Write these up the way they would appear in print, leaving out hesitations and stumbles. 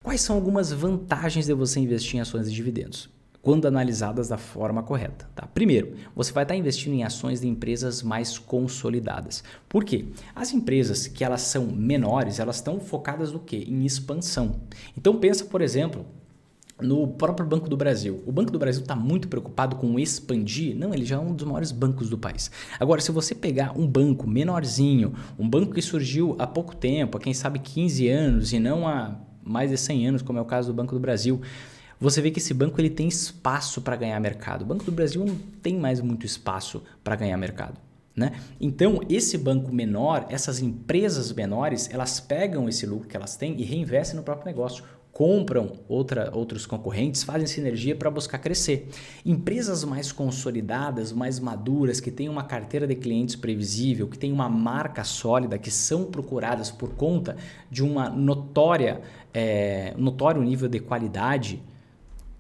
Quais são algumas vantagens de você investir em ações de dividendos? Quando analisadas da forma correta. Tá? Primeiro, você vai estar investindo em ações de empresas mais consolidadas. Por quê? As empresas que elas são menores, elas estão focadas no quê? Em expansão. Então pensa, por exemplo, no próprio Banco do Brasil. O Banco do Brasil está muito preocupado com expandir? Não, ele já é um dos maiores bancos do país. Agora, se você pegar um banco menorzinho, um banco que surgiu há pouco tempo, há quem sabe 15 anos e não há mais de 100 anos, como é o caso do Banco do Brasil, você vê que esse banco ele tem espaço para ganhar mercado. O Banco do Brasil não tem mais muito espaço para ganhar mercado. Né? Então, esse banco menor, essas empresas menores, elas pegam esse lucro que elas têm e reinvestem no próprio negócio. Compram outros concorrentes, fazem sinergia para buscar crescer. Empresas mais consolidadas, mais maduras, que têm uma carteira de clientes previsível, que têm uma marca sólida, que são procuradas por conta de uma notório nível de qualidade,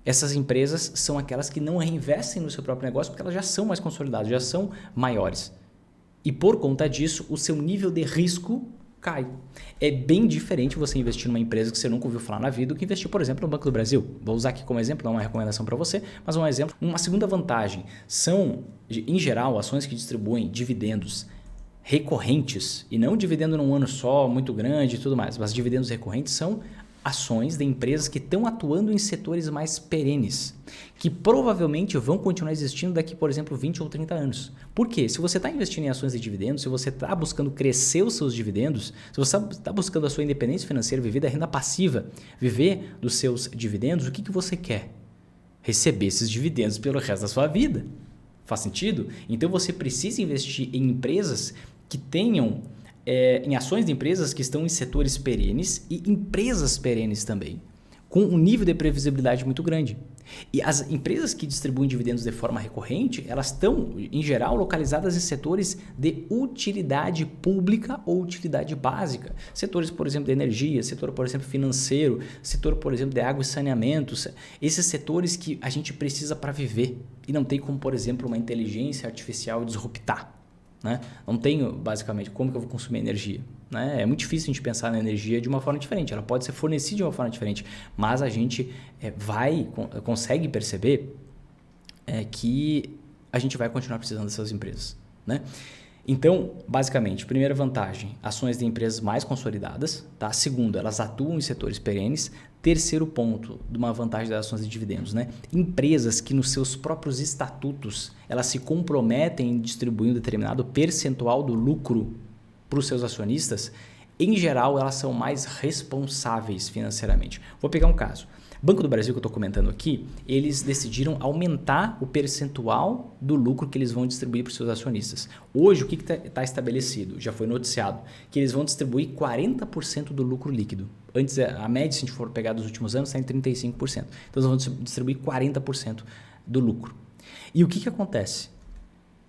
essas empresas são aquelas que não reinvestem no seu próprio negócio porque elas já são mais consolidadas, já são maiores. E por conta disso, o seu nível de risco cai. É bem diferente você investir numa empresa que você nunca ouviu falar na vida do que investir, por exemplo, no Banco do Brasil. Vou usar aqui como exemplo, não é uma recomendação para você, mas um exemplo. Uma segunda vantagem são, em geral, ações que distribuem dividendos recorrentes e não dividendo num ano só, muito grande e tudo mais, mas dividendos recorrentes são ações de empresas que estão atuando em setores mais perenes, que provavelmente vão continuar existindo daqui, por exemplo, 20 ou 30 anos. Por quê? Se você está investindo em ações de dividendos, se você está buscando crescer os seus dividendos, se você está buscando a sua independência financeira, viver da renda passiva, viver dos seus dividendos, o que você quer? Receber esses dividendos pelo resto da sua vida. Faz sentido? Então você precisa investir em empresas que tenham em ações de empresas que estão em setores perenes e empresas perenes também, com um nível de previsibilidade muito grande. E as empresas que distribuem dividendos de forma recorrente, elas estão, em geral, localizadas em setores de utilidade pública ou utilidade básica. Setores, por exemplo, de energia, setor, por exemplo, financeiro, setor, por exemplo, de água e saneamento. Esses setores que a gente precisa para viver e não tem como, por exemplo, uma inteligência artificial disruptar. Né? Não tenho, basicamente, como que eu vou consumir energia. Né? É muito difícil a gente pensar na energia de uma forma diferente. Ela pode ser fornecida de uma forma diferente, mas a gente consegue perceber que a gente vai continuar precisando dessas empresas. Né? Então, basicamente, primeira vantagem, ações de empresas mais consolidadas. Tá? Segundo, elas atuam em setores perenes. Terceiro ponto de uma vantagem das ações de dividendos, né? Empresas que nos seus próprios estatutos elas se comprometem em distribuir um determinado percentual do lucro para os seus acionistas, em geral elas são mais responsáveis financeiramente. Vou pegar um caso. Banco do Brasil que eu estou comentando aqui, eles decidiram aumentar o percentual do lucro que eles vão distribuir para os seus acionistas. Hoje, o que está estabelecido? Já foi noticiado que eles vão distribuir 40% do lucro líquido. Antes, a média, se a gente for pegar dos últimos anos, está em 35%. Então, eles vão distribuir 40% do lucro. E o que acontece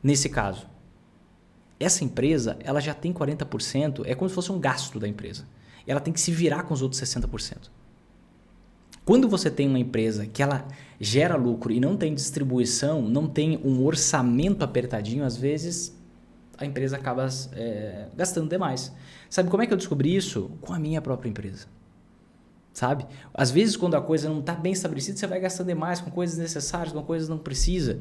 nesse caso? Essa empresa ela já tem 40%, é como se fosse um gasto da empresa. Ela tem que se virar com os outros 60%. Quando você tem uma empresa que ela gera lucro e não tem distribuição, não tem um orçamento apertadinho, às vezes a empresa acaba gastando demais. Sabe como é que eu descobri isso? Com a minha própria empresa. Sabe? Às vezes quando a coisa não está bem estabelecida, você vai gastando demais com coisas necessárias, com coisas que não precisa.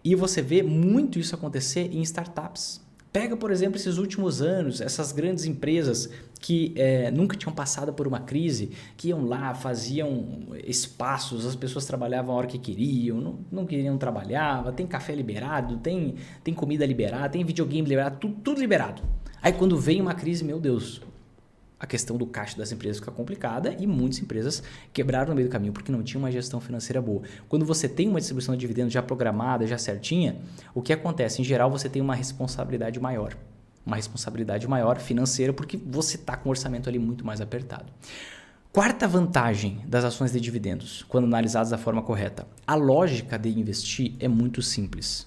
E você vê muito isso acontecer em startups. Pega, por exemplo, esses últimos anos, essas grandes empresas que nunca tinham passado por uma crise, que iam lá, faziam espaços, as pessoas trabalhavam a hora que queriam, não queriam trabalhar, tem café liberado, tem comida liberada, tem videogame liberado, tudo liberado. Aí quando vem uma crise, meu Deus, a questão do caixa das empresas fica complicada e muitas empresas quebraram no meio do caminho porque não tinham uma gestão financeira boa. Quando você tem uma distribuição de dividendos já programada, já certinha, o que acontece? Em geral, você tem uma responsabilidade maior. Uma responsabilidade maior financeira porque você está com o orçamento ali muito mais apertado. Quarta vantagem das ações de dividendos, quando analisadas da forma correta. A lógica de investir é muito simples.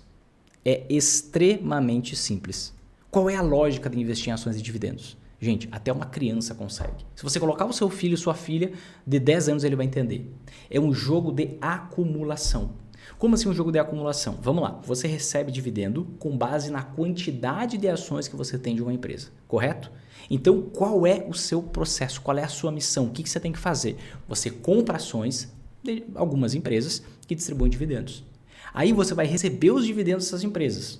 É extremamente simples. Qual é a lógica de investir em ações de dividendos? Gente, até uma criança consegue. Se você colocar o seu filho, sua filha, de 10 anos ele vai entender. É um jogo de acumulação. Como assim um jogo de acumulação? Vamos lá, você recebe dividendo com base na quantidade de ações que você tem de uma empresa, correto? Então, qual é o seu processo? Qual é a sua missão? O que você tem que fazer? Você compra ações de algumas empresas que distribuem dividendos. Aí você vai receber os dividendos dessas empresas.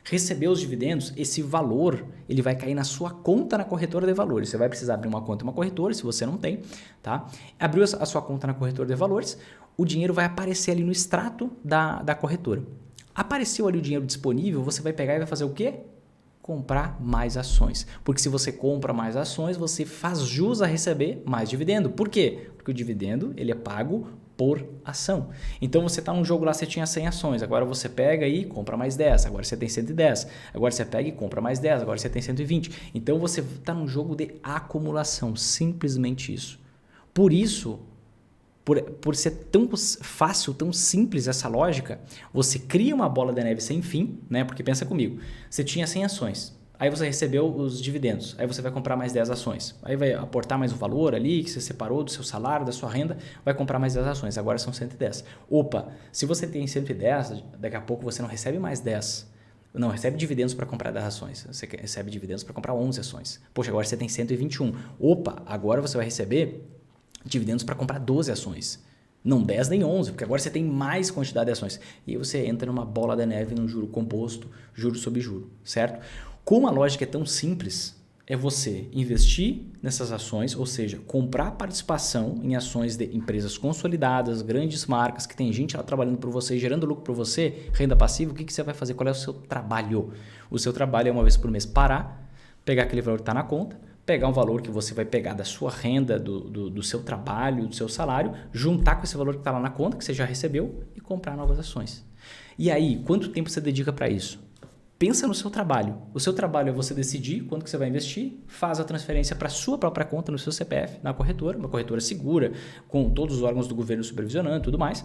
Receber os dividendos, esse valor ele vai cair na sua conta na corretora de valores. Você vai precisar abrir uma conta em uma corretora, se você não tem, tá? Abriu a sua conta na corretora de valores, o dinheiro vai aparecer ali no extrato da corretora. Apareceu ali o dinheiro disponível, você vai pegar e vai fazer o quê? Comprar mais ações. Porque se você compra mais ações, você faz jus a receber mais dividendo. Por quê? Porque o dividendo ele é pago por ação. Então você está num jogo lá, você tinha 100 ações, agora você pega e compra mais 10, agora você tem 110, agora você pega e compra mais 10, agora você tem 120. Então você está num jogo de acumulação, simplesmente isso. Por isso, por ser tão fácil, tão simples essa lógica, você cria uma bola de neve sem fim, né? Porque pensa comigo, você tinha 100 ações, aí você recebeu os dividendos, aí você vai comprar mais 10 ações, aí vai aportar mais o valor ali que você separou do seu salário, da sua renda, vai comprar mais 10 ações, agora são 110. Opa, se você tem 110, daqui a pouco você não recebe mais 10, não recebe dividendos para comprar 10 ações, você recebe dividendos para comprar 11 ações. Poxa, agora você tem 121. Opa, agora você vai receber dividendos para comprar 12 ações. Não 10 nem 11, porque agora você tem mais quantidade de ações. E aí você entra numa bola de neve, num juro composto, juro sobre juro, certo? Como a lógica é tão simples, é você investir nessas ações, ou seja, comprar participação em ações de empresas consolidadas, grandes marcas, que tem gente lá trabalhando por você, gerando lucro por você, renda passiva. O que você vai fazer? Qual é o seu trabalho? O seu trabalho é uma vez por mês parar, pegar aquele valor que está na conta, pegar um valor que você vai pegar da sua renda, do seu trabalho, do seu salário, juntar com esse valor que está lá na conta, que você já recebeu, e comprar novas ações. E aí, quanto tempo você dedica para isso? Pensa no seu trabalho. O seu trabalho é você decidir quanto que você vai investir, faz a transferência para a sua própria conta no seu CPF, na corretora, uma corretora segura, com todos os órgãos do governo supervisionando e tudo mais.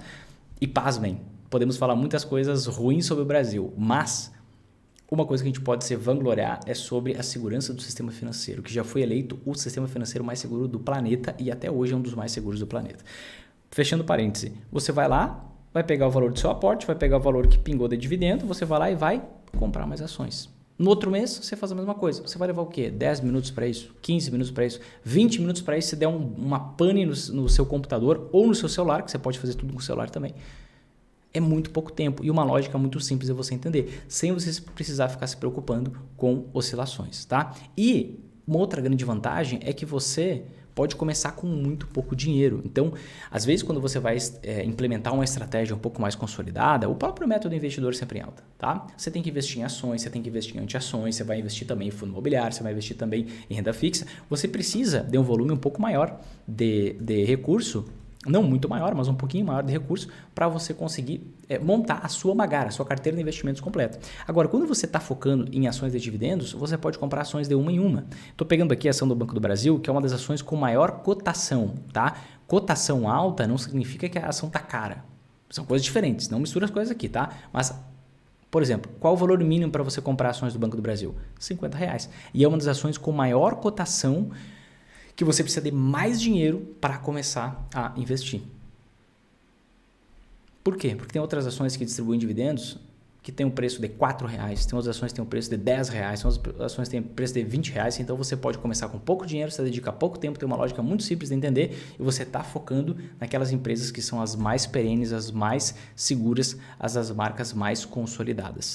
E pasmem, podemos falar muitas coisas ruins sobre o Brasil, mas uma coisa que a gente pode se vangloriar é sobre a segurança do sistema financeiro, que já foi eleito o sistema financeiro mais seguro do planeta e até hoje é um dos mais seguros do planeta. Fechando parêntese, você vai lá, vai pegar o valor do seu aporte, vai pegar o valor que pingou de dividendo, você vai lá e vai comprar mais ações. No outro mês, você faz a mesma coisa. Você vai levar o quê? 10 minutos para isso? 15 minutos para isso? 20 minutos para isso se der uma pane no seu computador ou no seu celular, que você pode fazer tudo com o celular também. É muito pouco tempo e uma lógica muito simples de você entender, sem você precisar ficar se preocupando com oscilações, tá? E uma outra grande vantagem é que você pode começar com muito pouco dinheiro. Então, às vezes, quando você vai implementar uma estratégia um pouco mais consolidada, o próprio método investidor sempre em alta, tá? Você tem que investir em ações, você tem que investir em anti-ações, você vai investir também em fundo imobiliário, você vai investir também em renda fixa. Você precisa de um volume um pouco maior de recurso, não muito maior, mas um pouquinho maior de recurso para você conseguir montar a sua Magara, a sua carteira de investimentos completa. Agora, quando você está focando em ações de dividendos, você pode comprar ações de uma em uma. Estou pegando aqui a ação do Banco do Brasil, que é uma das ações com maior cotação, tá? Cotação alta não significa que a ação está cara. São coisas diferentes, não mistura as coisas aqui, tá? Mas, por exemplo, qual o valor mínimo para você comprar ações do Banco do Brasil? R$50. E é uma das ações com maior cotação que você precisa de mais dinheiro para começar a investir. Por quê? Porque tem outras ações que distribuem dividendos que tem um preço de R$4, tem outras ações que têm um preço de R$10, tem outras ações que têm um preço de R$20, então você pode começar com pouco dinheiro, você dedica pouco tempo, tem uma lógica muito simples de entender e você está focando naquelas empresas que são as mais perenes, as mais seguras, as marcas mais consolidadas.